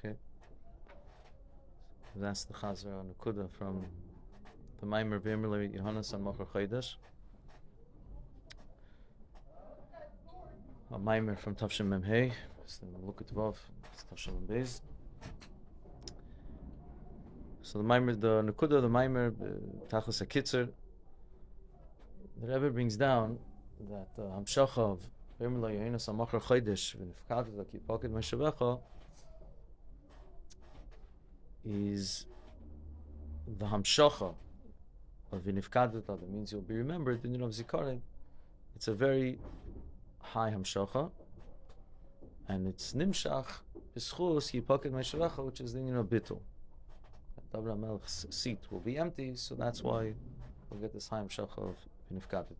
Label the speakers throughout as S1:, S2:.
S1: Okay. That's the Chazar on Nekuda from the Maamar Vayomer Yehonasan machar chodesh. A Maamar from Tafshin Mem Hey. It's the Melukat Vav. It's Tafshin Mem Beis. So the Maamar, the Nekuda, the Maamar, Tachlis HaKitzer, the Rebbe brings down that Hamshacha of Vayomer Yehonasan machar chodesh v'nifkadet v'kipoket meshavecha is the Hamshacha of v'nifkadet, that means you'll be remembered, in of Zikarin. It's a very high Hamshacha, and it's Nimshach B'schus Yipoket Meshavecha, which is the of Bittul. David HaMelech's seat will be empty, so that's why we'll get this high Hamshacha of v'nifkadet.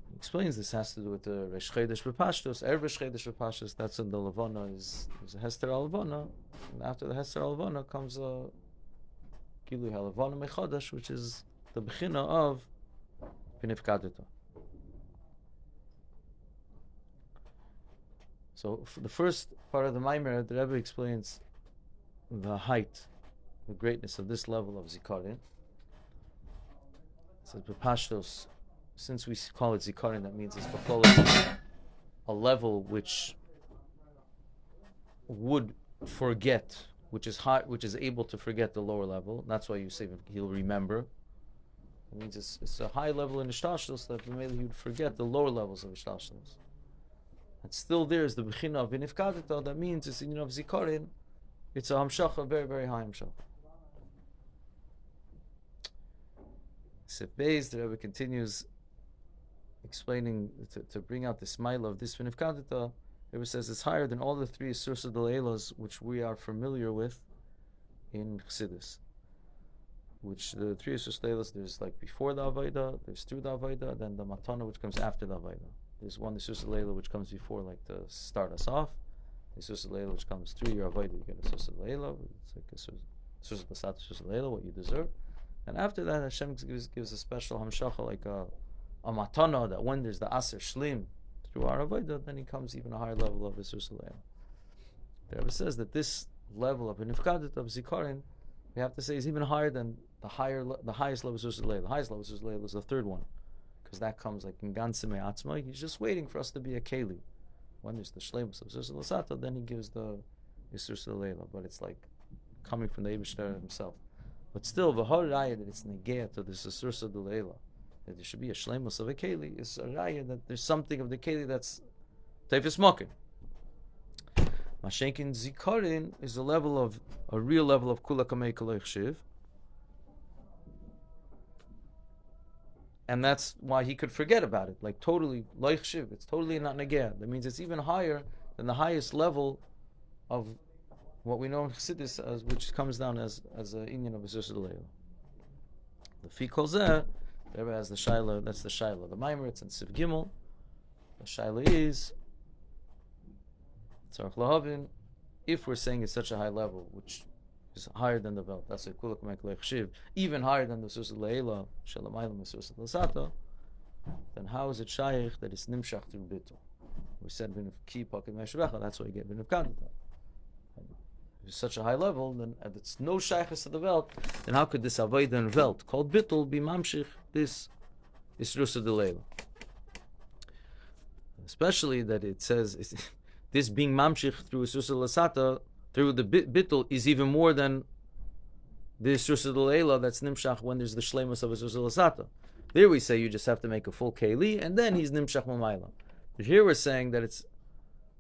S1: He explains this has to do with the Resh Chodesh B'Pashtus. Erev Resh Chodesh B'Pashtus, that's when the Levana is a Hester al-Levana, and after the Hester al-Levana comes a Gilui ha-Levana Mechodesh, which is the Bechina of v'nifkadet. So for the first part of the Maamar, the Rebbe explains the height, the greatness of this level of Zikarin. It says B'Pashtos, since we call it Zikarin, that means it's a level which would forget, which is high, which is able to forget the lower level. That's why you say he'll remember. It means it's a high level in Ishtalshalos that maybe he would forget the lower levels of Ishtalshalos. And still there's the Bechina of v'nifkadet, that means it's in of Zikarin, it's a Hamshacha, a very, very high Hamshacha. Sif Beis, the Rebbe continues explaining, to bring out the smile of this v'nifkadet. The Rebbe says it's higher than all the three Sursa Deleilos which we are familiar with in Chassidus. Which the three Sursa Deleilos, there's like before the Avodah, there's through the Avodah, then the Matana which comes after the Avodah. There's one, the Sursa Deleilah, which comes before, like to start us off. The Sursa Deleilah, which comes through your Avodah, you get a Sursa Deleilah. It's like a Sursa Lasat, Sursa Deleilah, what you deserve. And after that, Hashem gives a special Hamshacha, like a Matana, that when there's the Aser Shlim through our Avodah, then he comes even a higher level of the Sursa Deleilah. The Rebbe says that this level of Nifkadet, of Zikarin, we have to say is even higher than the highest level of Sursa Deleilah. The highest level of Sursa Deleilah is the third one, because that comes like in Gansimei Atzma. He's just waiting for us to be a Keli. When there's the Shleimus of Sursa Lasata, then he gives the Sursa Deleilah, but it's like coming from the Eibishter himself. But still, the whole raya that it's negea to this Sursa Deleilah, that there should be a Shleimus of a Keli, is a raya that there's something of the Keli that's Teifis Mokim. Mashenkin Zikarin is a level of, a real level of Kula Kamei Koloich Shiv. And that's why he could forget about it, like totally loich shiv. It's totally not negeh. That means it's even higher than the highest level of what we know in Chassidus, as which comes down as an inyan of Sursa Deleilah. The fi kol zeh, there has the shaila. That's the shaila. The Maamar, it's in Siv Gimel. The shaila is tzarich lahavin. If we're saying it's such a high level, which is higher than the belt, that's a kulak mek shiv, even higher than the Sursa Deleilah, shalamaylam Sursa Lasata, then how is it shaykh that it's nimshach through bittul? We said bin ki pocket meshavecha, that's why you get bin of kandita. If it's such a high level, then and it's no shaykhs to the belt, then how could this avoid and belt called bittul be mamshich this Sursa Deleilah? Especially that it says this being mamshich through Sursa Lasata through the bittul is even more than the Sursa Deleilah that's nimshach when there's the shleimus of a Sursa Lasata. There we say you just have to make a full keli and then he's nimshach mamayla. But here we're saying that it's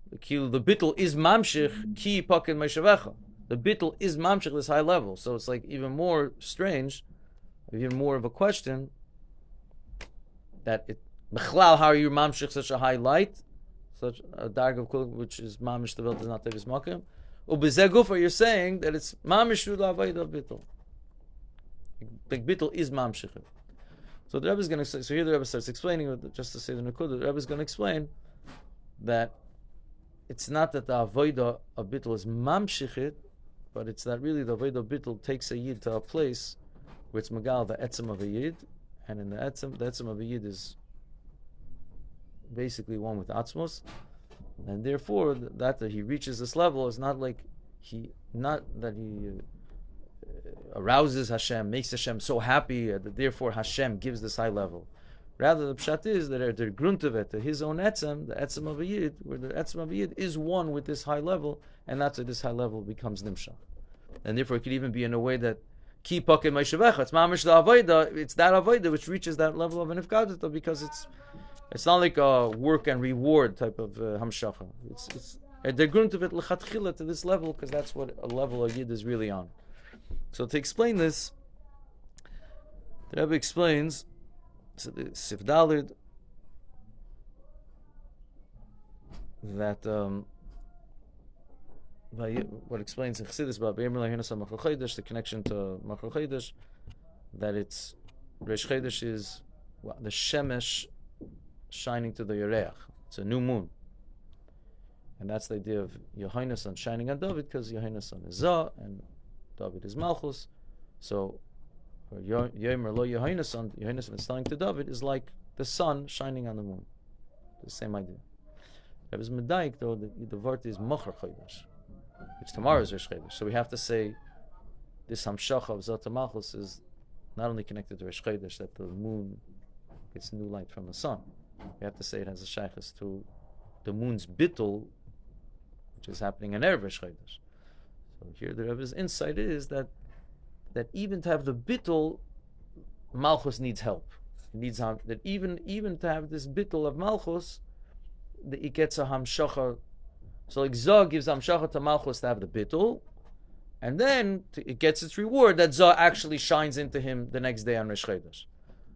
S1: the bittul is mamshich ki pakin meishavecha. The bittul is mamshich this high level, so it's like even more strange, even more of a question that it b'chlal, how are you mamshich such a high light, such a darg of kul which is mamish the belt does not tevis makim. Ubezegufa, you're saying that it's mamishu la'avayda bittul. Like bittul is mamshich. So the Rebbe is going to say. So here the Rebbe starts explaining, just to say the Nekuda. The Rebbe is going to explain that it's not that the avodah of bittul is mamshichet, but it's that really the avodah of bittul takes a yid to a place where it's magal the etzem of a yid, and in the etzem of a yid is basically one with atzmos, And therefore, that he reaches this level is not like not that he arouses Hashem, makes Hashem so happy that therefore Hashem gives this high level. Rather, the pshat is that the grunt of it, his own etzem, the etzem of a yid, where the etzem of a yid is one with this high level, and that's why this high level becomes nimshach. And therefore, it could even be in a way that ki pakim meishavecha. It's mamish the avoda. It's that avoda which reaches that level of an ifkadata, because it's not like a work and reward type of hamshacha. It's the grunt of it lechatchila to this level, because that's what a level of yid is really on. So to explain this, the Rebbe explains. So the Sifdalid that what explains in Chassidus about Vayomer Yehonasan machar chodesh, the connection to machar chodesh, that it's Reish Chodesh is the shemesh shining to the Yereach. It's a new moon, and that's the idea of Yehonasan shining on David, because Yehonasan is Zah and David is Malchus. So or Vayomer lo Yehonasan, Yehonasan is telling to David, is like the sun shining on the moon. The same idea. There was medayik though, the word is machar chodesh, which tomorrow is Reish Chodesh. So we have to say this hamshacha of Zot Malchus is not only connected to Reish Chodesh, that the moon gets new light from the sun. We have to say it has a shaykhus to the moon's bittul, which is happening in Erev Reish Chodesh. So here the Rebbe's insight is that even to have the bittul, Malchus needs help. It needs that even to have this bittul of Malchus, that it gets a hamshacha. So like Zah gives hamshacha to Malchus to have the bittul, and then it gets its reward that Zah actually shines into him the next day on Reish Chodesh.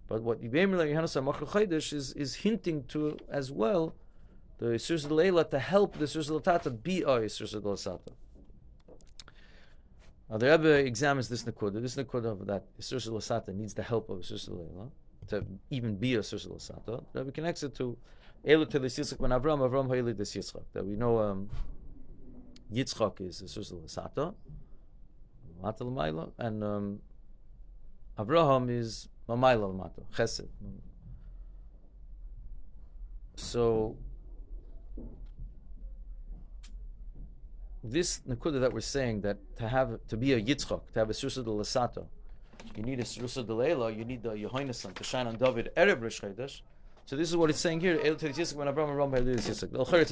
S1: But what Yehonasan machar chodesh is hinting to as well, the Yisur Leila, to help the Yisur Latata be a Yisur Lasata. Now the Rebbe examines this nekuda. This nekuda of that Yisur Lasata needs the help of Yisur Leila to even be a Yisur Lasata. The Rebbe connects it to Elu Telis Yitzchak ben Avram Ha'eli Des Yitzchak. That we know Yitzchak is Yisur Lasata, and Avraham is Mamayla L'mata, Chesed. So this nekuda that we're saying, that to be a Yitzchak, to have a Sursa de Lasata, you need a Sursa de Leila, you need the Yehonasan to shine on David Erev Reish Chodesh. So this is what it's saying here. It's a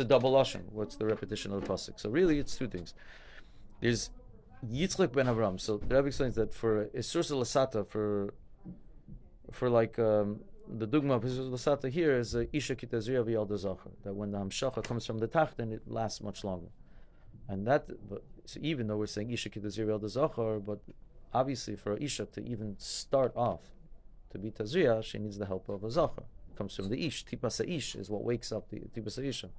S1: double lashon. What's the repetition of the pasuk? So really, it's two things. There's Yitzchak ben Avram. So the Rebbe explains that for a Sursa Lasata, for like the dugma of Sursa Lasata here is Isha Kitazriya V'Yalda Zachar. That when the Hamshacha comes from the Tacht, then it lasts much longer. And so even though we're saying Isha Kitazir V'Yalda Zachar, but obviously for Isha to even start off to be Tazriya, she needs the help of a Zachar. It comes from the Ish. Tipas Ish is what wakes up the Tipas Isha.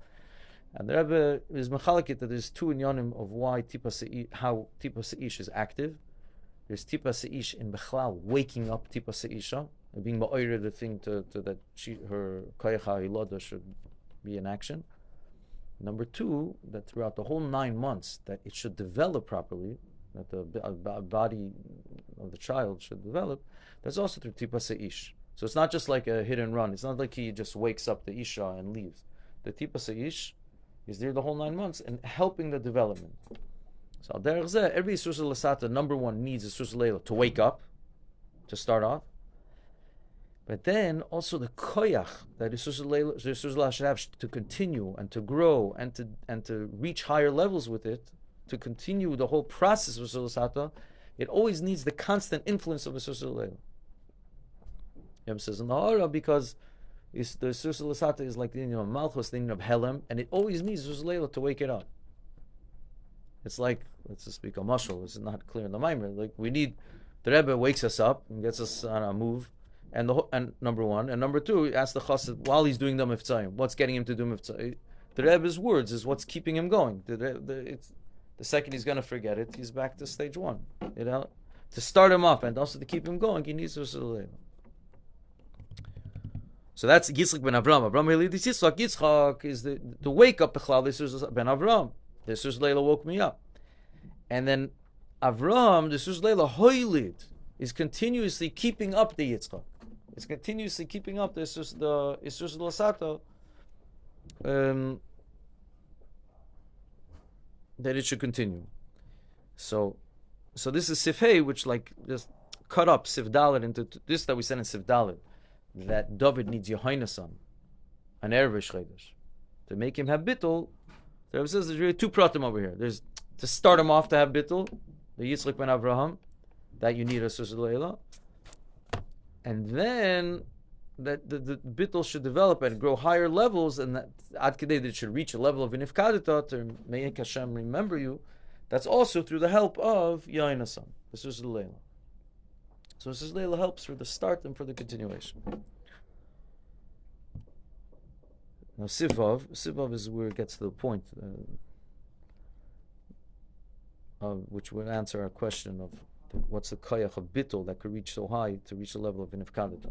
S1: And the Rebbe is mechalakit that there's two inyanim of why how Tipas Ish is active. There's Tipas Ish in Bechlal, waking up Tipas Isha, and being ma'oyer the thing to that her koyach ha'ilada should be in action. Number two, that throughout the whole 9 months, that it should develop properly, that the body of the child should develop, that's also through Tipas Ish. So it's not just like a hit and run. It's not like he just wakes up the Isha and leaves. The Tipas Ish is there the whole 9 months and helping the development. So every Yisur Lasata, number one, needs a Yisur Leila to wake up, to start off. But then also the koyach that Yisur Leila should have to continue and to grow and to reach higher levels with it, to continue the whole process of Yisur Lasata, it always needs the constant influence of Yisur Leila. Yom says in the Hara, because the Yisur Lasata is like the union of Malchus, the union of Helem, and it always needs Yisur Leila to wake it up. It's like, let's just speak a mashal, it's not clear in the Maamar. Like the Rebbe wakes us up and gets us on a move, and number one, and number two, he asks the chassid while he's doing the miftzayim, what's getting him to do miftzayim? The Rebbe's words is what's keeping him going. The second he's going to forget it, he's back to stage one. To start him off and also to keep him going, he needs to. So that's Yitzchak ben Avram. Yitzchak is to wake up the Chlal ben Avram. The Yisur Leila woke me up. And then Avram, the Yisur Leila Hoylid, is continuously keeping up the Yitzchak. It's continuously keeping up the Yisur Lasata. that it should continue. So this is Sif Hey, which like just cut up Sif Dalet into this that we said in Sif Dalet, that David needs Yehonasan, an Erev chodesh, to make him have bittul. The Rebbe says there's really two pratim over here. There's to start him off to have bittul, the Yitzchak ben Avraham, that you need a Susad Leila, and then that the bittul should develop and grow higher levels, and that ad kedei that it should reach a level of inifkadita to make Hashem remember you. That's also through the help of Yehonasan, the Susad Leila. So Susad Leila helps for the start and for the continuation. Now Sivav is where it gets to the point, which would answer our question of what's the koyach of bittul that could reach so high to reach the level of inifkadita.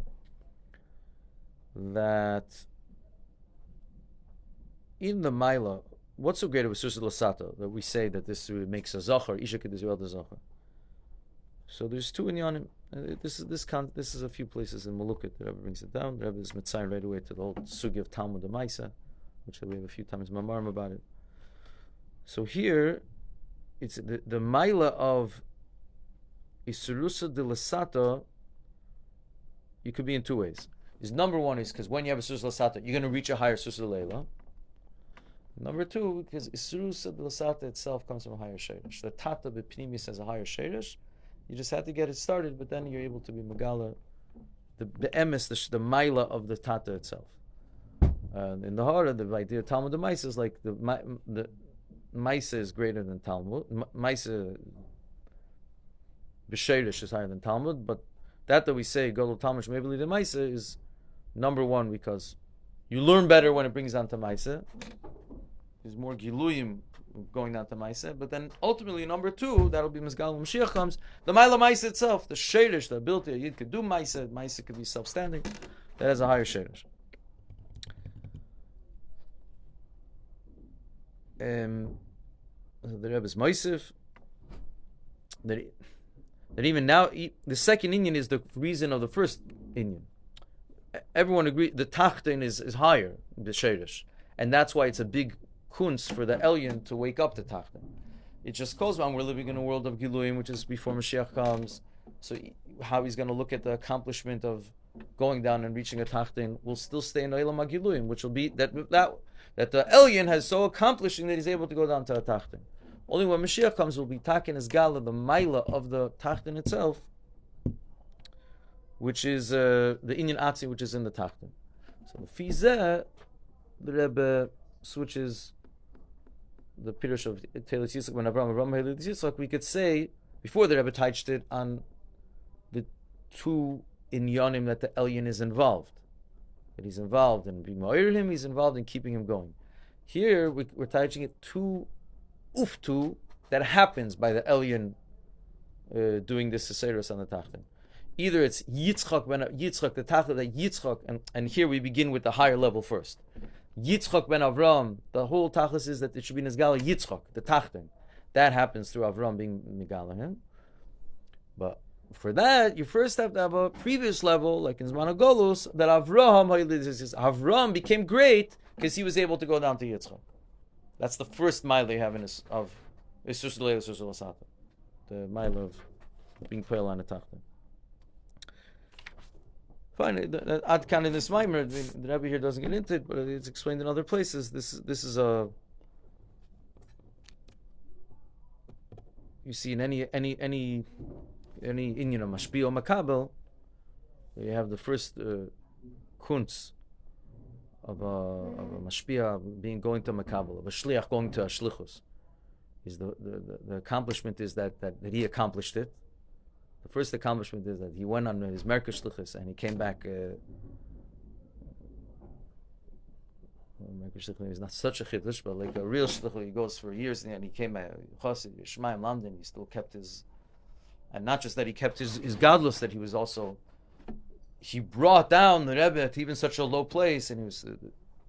S1: That in the Maila, what's so great with Susad Lasata that we say that this makes a zachar, Isha Kid Israel the zachar. So there's two inyanim. This is a few places in Melukat. The Rebbe brings it down. The Rebbe is mitzayin right away to the whole sugi of Talmud and Maisa, which we have a few times Maamar about it. So here, it's the Maila of Isurusa de Lasata. You could be in two ways. Number one is because when you have a Isurusa Lasata, you're going to reach a higher Susa Leila. Number two, because Isurusa de Lasata itself comes from a higher Sheresh. The Tata B'Pnimis has a higher Sheresh. You just have to get it started, but then you're able to be Megala, the emes, the Maila of the Tata itself. In the Hara, the idea of Talmud and Maisa is like the Maisa is greater than Talmud. Maisa B'Sheirish is higher than Talmud, but that we say, Godol Talmud Shmei the Maisa is number one because you learn better when it brings down to Maisa. There's more Giluyim going down to Maisa, but then ultimately number two, that'll be Mizgal when Mashiach comes, the Maila Maisa itself, the Sheirish, the ability a Yid could do Maisa could be self-standing, that has a higher Sheirish. The Rebbe is Moisef, that even now, the second Inyan is the reason of the first Inyan. Everyone agrees, the Tachtin is higher, the Sheirish, and that's why it's a big kunst for the Elyon to wake up the Tachtin. It just calls on we're living in a world of Giluyim, which is before Mashiach comes. So how he's going to look at the accomplishment of going down and reaching a Tachtin will still stay in Olam HaGiluyim, which will be that the Elyon has so accomplishing that he's able to go down to a Tachtin. Only when Mashiach comes will be Takin as Gala, the Maila of the Tachtin itself, which is the Inyan Atzi, which is in the Tachtin. So the Fizeh, the Rebbe switches the Pirush of Teilus Yitzchak when Avram Yitzchak, we could say before the Rebbe touched it on the two inyanim that the Elyon is involved. That he's involved in being ma'ir him, he's involved in keeping him going. Here we're touching it to uftu that happens by the Elyon doing this Seseros on the Tachtin. Either it's Yitzchak the Tachtin that Yitzchak, and here we begin with the higher level first. Yitzchak ben Avram, the whole tachlis is that it should be Nizgala Yitzchak, the Tachtin. That happens through Avram being Nigala him. But for that, you first have to have a previous level, like in Zman Golus, that Avram became great because he was able to go down to Yitzchak. That's the first mile they have of Isus Lasata, the mile of being Poel on the Tachtin. Fine, Ad Kan in this Vayomer, the Rebbe here doesn't get into it, but it's explained in other places. This is a you see in any inyan of Mashpi or Makabel, you have the first kunz of a Mashpia going to Makabel, of a Shliach going to a Shlichus. Is the accomplishment is that he accomplished it. The first accomplishment is that he went on his Merkah Shlichus and he came back. Merkah Shlichus is not such a chiddush, but like a real Shlichus, he goes for years and he came back. Chassid, Yishmael, London, he still kept his, and not just that he kept his godless, that he was also, he brought down the Rebbe to even such a low place, and he was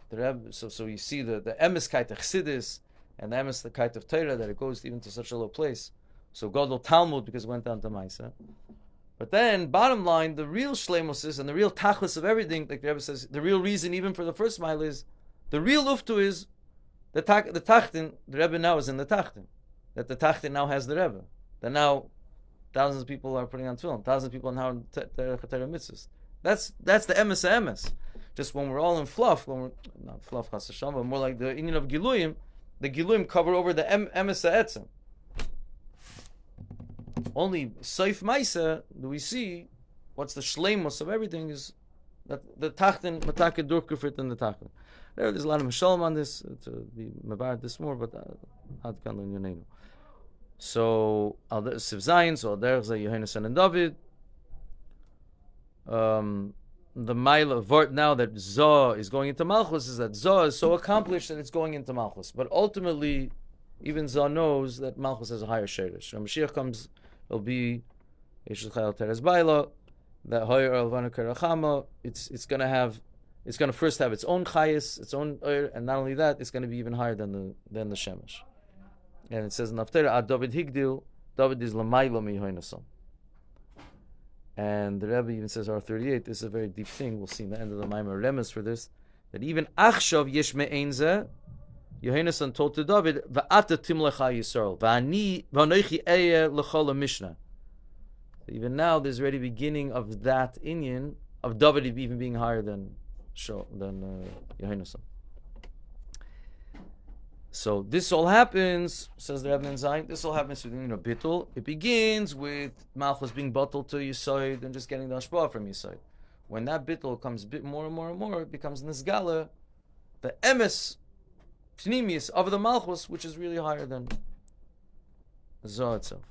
S1: the Rebbe. So you see the emeskite of Chassidus and the emeskite of Torah that it goes even to such a low place. So Godel Talmud because it went down to Maisa. But then, bottom line, the real shleimus is, and the real tachlis of everything, like the Rebbe says, the real reason even for the first mile is, the real uftu is The Tachtin, the Rebbe now is in the Tachtin. That the Tachtin now has the Rebbe. That now thousands of people are putting on tefillin. Thousands of people now Torah mitzvahs. That's the emes emes. Just when we're all in fluff, when we're not fluff chas v'shalom, but more like the union of giluyim, the giluyim cover over the emes etzem. Only Seif Maisa do we see what's the shleimus of everything is that the Tachtin matake durchgeführt in the Tachtin. There's a lot of Mishalom on this to be mabar this more, but Ad kan lo inyaneinu. So al Siv Zayin, so there's a Yehonasan and David. The Maila Vort now that Zoh is going into Malchus is that Zoh is so accomplished that it's going into Malchus. But ultimately, even Zoh knows that Malchus has a higher shirish. When Mashiach comes, it'll be Yeshul Chayil Teres Baila, that Hoyer Alvana Karachama. It's going to first have its own chayis, its own oir, and not only that, it's going to be even higher than the shemesh. And it says in Haftarah, Ad David Higdil, David is Lamaylo mi Yehonasan. And the Rebbe even says, R38, this is a very deep thing. We'll see in the end of the Maamar Remes for this, that even Achshav Yesh Me'ein Zeh, Yehonasan told to David, Va'ata Timlecha Yisrael, Va'anoichi Eya L'chol Mishnah. Even now, there's already beginning of that inyan of David even being higher than Yehonasan. So this all happens, says the Rebbe in Zayin, this all happens with Bittul. It begins with Malchus being bottled to Yisod and just getting the Ashpah from Yisod. When that Bittul comes a bit more and more and more, it becomes Nisgala, the Emes Pnimius of the Malchus, which is really higher than Zoh itself.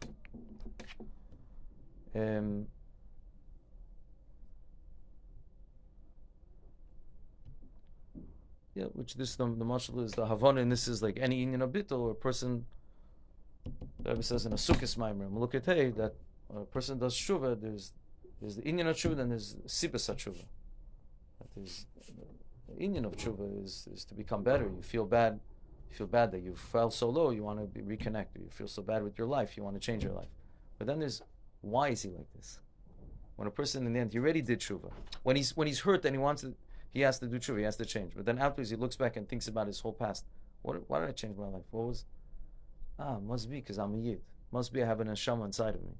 S1: Yeah, which this the mashal is the Havana, and this is like any inyan of bittul or a person. The Rebbe says in a sukkis Maamar, Melukat that a person does shuva. There's the inyan of shuva, and there's sibas shuva. The inyan of shuva is to become better. You feel bad that you fell so low. You want to be reconnected. You feel so bad with your life. You want to change your life. But then there's, why is he like this? When a person in the end, he already did shuva. When he's hurt and he has to do tshuva, he has to change. But then afterwards he looks back and thinks about his whole past. Why did I change my life? Must be because I'm a yid. Must be I have an neshama inside of me.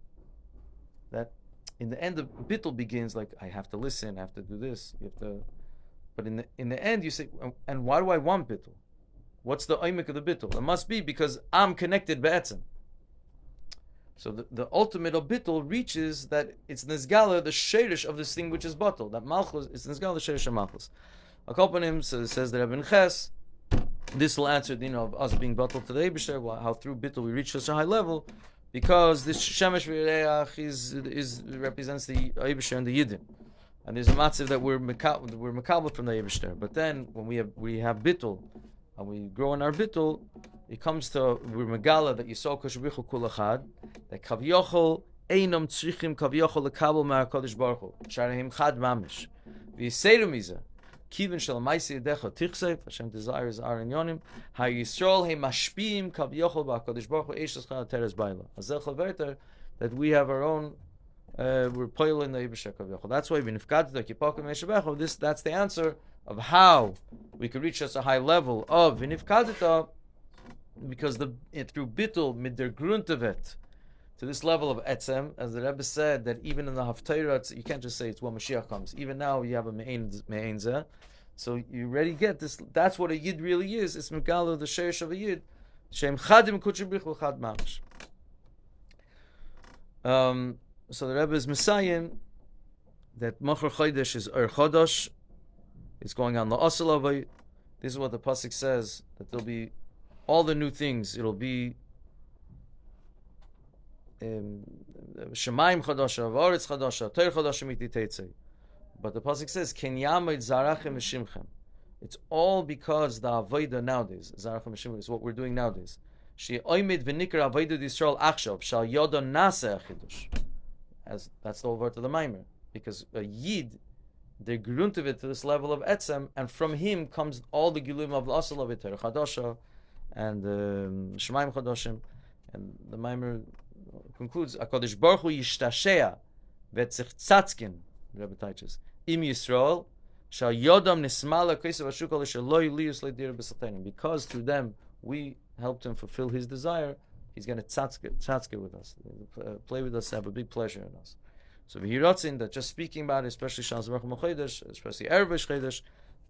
S1: That in the end the bittul begins like I have to listen, I have to do this, you have to. But in the end you say, and why do I want bittul? What's the oimik of the bittul? It must be because I'm connected be'etzem. So the ultimate of bittul reaches that it's nizgala, the sheirish of this thing which is bottled. That malchus is nizgala, the sheirish of malchus. A kopanim says that Ibn Ches, this will answer of us being bottled to the Eibusher, how through bittul we reach such a high level, because this shemesh v'yireach represents the Eibusher and the Yidden. And there's a matziv that we're makabel from the Eibusher. But then when we have bittul, and we grow in our bittul, it comes to we're megala that Yisrael Kosher Kulachad, that Kavyochel Einam Tzrichim Kavyochel Lekabel Ma'Hakadosh Baruch Hu Sharehim Chad Mamish V'Yiseiru Miza Kivin Shel Ma'aseh Yedecha Tichsev Hashem desires our inyonim Ha Yisrael He Mashpiim Kavyochel Ba'Hakadosh Baruch Hu Eishes Chana Teres Baila Azech Leverter that we have our own we're poil in the Yibusha Kavyochel. That's why V'Nifkad the Kipakim Meshabecho. That's the answer of how we could reach such a high level of V'Nifkadita. Because through bittul mit der gruntevet to this level of etzem, as the Rebbe said, that even in the Haftarah, you can't just say it's when Mashiach comes. Even now you have a me'ein zeh, so you already get this. That's what a yid really is. It's megalo the sheirish of a yid. Shem chadim kutshibrichu chad mamish. So the Rebbe is messiahing that machar chodesh is chodesh. It's going on la'asalavay. This is what the pasuk says, that there'll be all the new things. It'll be Shemaim Chodasha, V'aretz Chodasha, Torah Chodasha miti teitzei. But the pasuk says, Ken yamid zarachem v'shimchem. It's all because the avodah nowadays, zarachem v'shimchem, is what we're doing nowadays. She oimid v'nikra avodah Yisrael achshav, shal yoda naseh achidush. As that's the whole word of the Maamar, because a yid, they're grunted to this level of etzem, and from him comes all the giluim of l'asal of it, Torah Chodasha, and Shemaim Chodoshim, and the Maamar concludes, HaKadosh Baruch Hu yishtashea v'tzich tzatzkin, the Rebbe teaches, im Yisrael, Because through them we helped him fulfill his desire, he's going to tzatzke with us, play with us, have a big pleasure in us. So v'hiratzin, that just speaking about it, especially Shal Zerachim Chodesh, especially Erev Chodesh,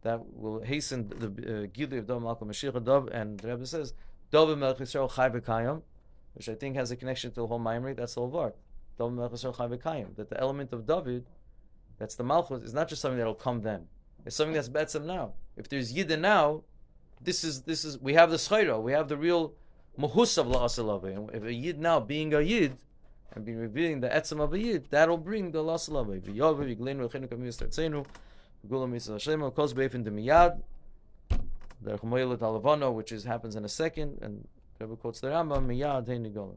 S1: that will hasten the Gilui of Dov Malchus Mashiach Dov, and the Rebbe says, Dov Melech Yisrael Chai V'Kayim, which I think has a connection to the whole Maamar. That's the whole Var. Dov Melech Yisrael Chai V'Kayim. That the element of David, that's the Malchus, is not just something that will come then. It's something that's betzem now. If there's Yidden now, this is we have the Schayra, we have the real Mahus of La'asalave. And if a Yid now being a Yid, and be revealing the etzem of a Yid, that'll bring the La'asalave. V'yavu, v'gleinu, v'chenu kamiyas tertzenu, v'gulam yisrael shlema, kos be'efin demiyad, the Rechumoyelet Alavano, which happens in a second, and Rebbe quotes the Rambam, miyad, hey nigola.